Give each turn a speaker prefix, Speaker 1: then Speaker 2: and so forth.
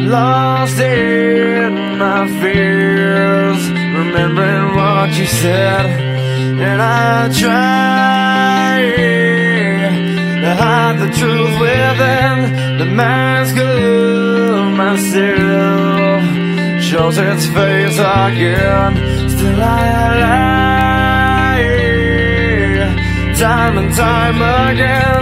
Speaker 1: lost in my fears, remembering what you said, and I try to hide the truth within. The mask of myself shows its face again. Still I lie, time and time again.